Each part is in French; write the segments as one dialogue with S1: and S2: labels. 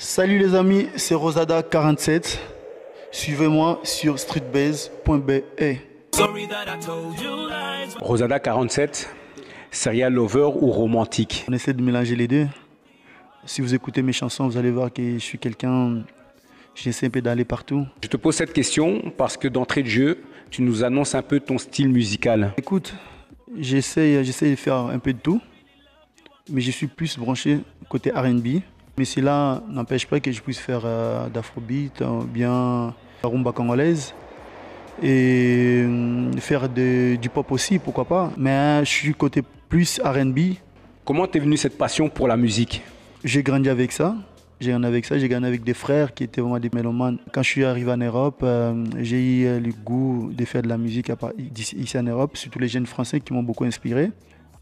S1: Salut les amis, c'est Rosada47. Suivez-moi sur streetbase.be.
S2: Rosada47, serial lover ou romantique?
S1: On essaie de mélanger les deux. Si vous écoutez mes chansons, vous allez voir que je suis quelqu'un, j'essaie un peu d'aller partout.
S2: Je te pose cette question parce que d'entrée de jeu, tu nous annonces un peu ton style musical.
S1: Écoute, j'essaie de faire un peu de tout, mais je suis plus branché côté R&B. Mais cela n'empêche pas que je puisse faire d'afrobeat ou bien la rumba congolaise et faire du pop aussi, pourquoi pas. Mais je suis côté plus R&B.
S2: Comment t'es venu cette passion pour la musique?
S1: J'ai grandi avec ça. J'ai grandi avec des frères qui étaient vraiment des mélomanes. Quand je suis arrivé en Europe, j'ai eu le goût de faire de la musique ici en Europe, surtout les jeunes français qui m'ont beaucoup inspiré.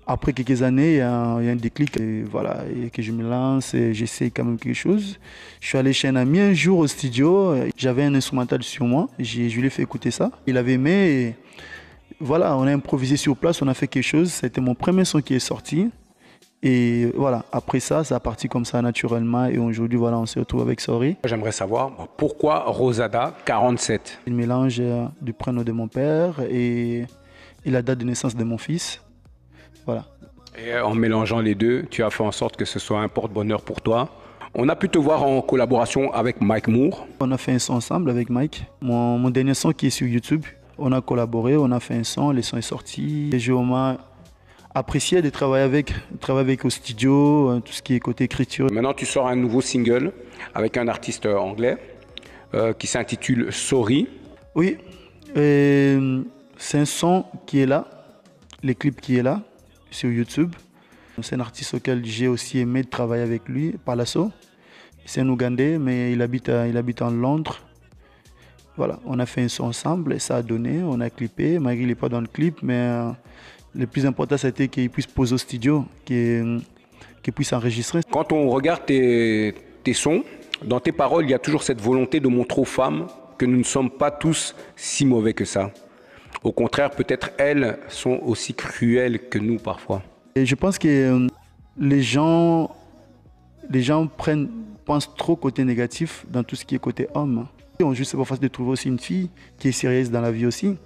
S1: Après quelques années, il y a un déclic et voilà, et que je me lance et j'essaie quand même quelque chose. Je suis allé chez un ami un jour au studio, j'avais un instrumental sur moi, je lui ai fait écouter ça. Il avait aimé et voilà, on a improvisé sur place, on a fait quelque chose. C'était mon premier son qui est sorti. Et voilà, après ça, ça a parti comme ça naturellement et aujourd'hui, voilà, on se retrouve avec Sorry.
S2: J'aimerais savoir pourquoi Rosada47?
S1: Le mélange du prénom de mon père et la date de naissance de mon fils. Voilà.
S2: Et en mélangeant les deux, tu as fait en sorte que ce soit un porte-bonheur pour toi. On a pu te voir en collaboration avec Mike Moore.
S1: On a fait un son ensemble avec Mike. Mon dernier son qui est sur YouTube, on a collaboré, on a fait un son, le son est sorti. Et j'ai vraiment apprécié de travailler avec au studio, tout ce qui est côté écriture.
S2: Maintenant, tu sors un nouveau single avec un artiste anglais qui s'intitule Sorry.
S1: Oui, c'est un son qui est là, le clip qui est là sur YouTube. C'est un artiste auquel j'ai aussi aimé travailler avec lui, Palasso. C'est un Ougandais, mais il habite en Londres. Voilà, on a fait un son ensemble et ça a donné, on a clippé. Malgré il n'est pas dans le clip, mais le plus important, c'était qu'il puisse poser au studio, qu'il puisse enregistrer.
S2: Quand on regarde tes sons, dans tes paroles, il y a toujours cette volonté de montrer aux femmes que nous ne sommes pas tous si mauvais que ça. Au contraire, peut-être elles sont aussi cruelles que nous parfois.
S1: Et je pense que les gens pensent trop côté négatif dans tout ce qui est côté homme. On juste c'est pas facile de trouver aussi une fille qui est sérieuse dans la vie aussi.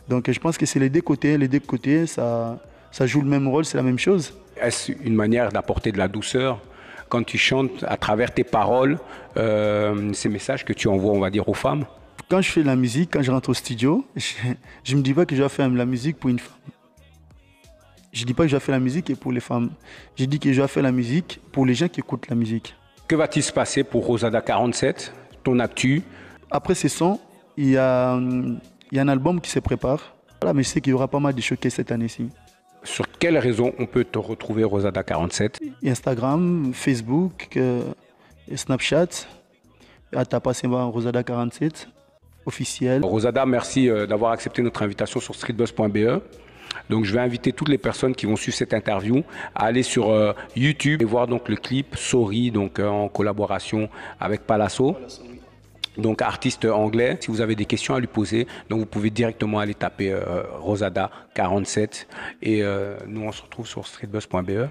S1: Donc je pense que c'est les deux côtés, ça joue le même rôle, c'est la même chose.
S2: Est-ce une manière d'apporter de la douceur quand tu chantes à travers tes paroles, ces messages que tu envoies, on va dire, aux femmes?
S1: Quand je fais de la musique, quand je rentre au studio, je me dis pas que je dois faire la musique pour une femme. Je dis pas que je dois faire la musique pour les femmes. Je dis que je dois faire la musique pour les gens qui écoutent la musique.
S2: Que va-t-il se passer pour Rosada47, ton actu?
S1: Après ces sons, il y a un album qui se prépare. Voilà, mais je sais qu'il y aura pas mal de showcases cette année-ci.
S2: Sur quelle raison on peut te retrouver Rosada47?
S1: Instagram, Facebook, Snapchat. À ta passe Rosada47. Officiel.
S2: Rosada, merci d'avoir accepté notre invitation sur streetbuzz.be. Donc je vais inviter toutes les personnes qui vont suivre cette interview à aller sur YouTube et voir donc le clip Sorry, donc en collaboration avec Palasso. Donc artiste anglais. Si vous avez des questions à lui poser, donc vous pouvez directement aller taper Rosada47 et nous on se retrouve sur streetbuzz.be.